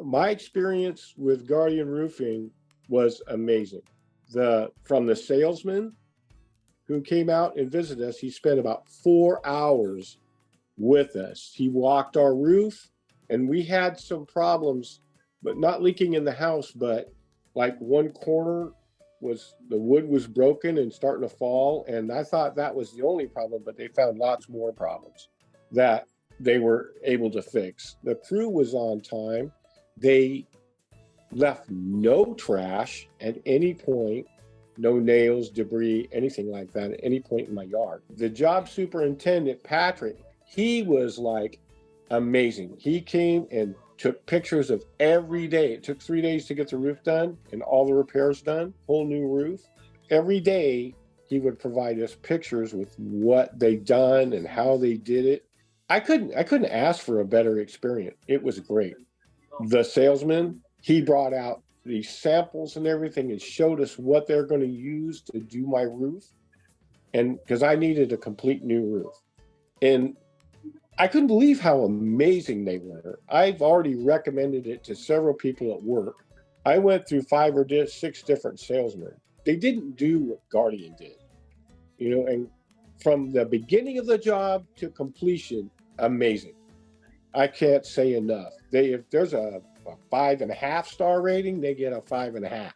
My experience with Guardian Roofing was amazing. From the salesman who came out and visited us, he spent about 4 hours with us. He walked our roof, and we had some problems, but not leaking in the house, but like one corner the wood was broken and starting to fall. And I thought that was the only problem, but they found lots more problems that they were able to fix. The crew was on time. They left no trash at any point, no nails, debris, anything like that at any point in my yard. The job superintendent, Patrick, he was like amazing. He came and took pictures of every day. It took 3 days to get the roof done and all the repairs done, whole new roof. Every day he would provide us pictures with what they done and how they did it. I couldn't ask for a better experience. It was great. The salesman, he brought out the samples and everything and showed us what they're going to use to do my roof. And because I needed a complete new roof. And I couldn't believe how amazing they were. I've already recommended it to several people at work. I went through 5 or 6 different salesmen. They didn't do what Guardian did, and from the beginning of the job to completion, amazing. I can't say enough. If there's a 5.5 star rating, they get a 5.5.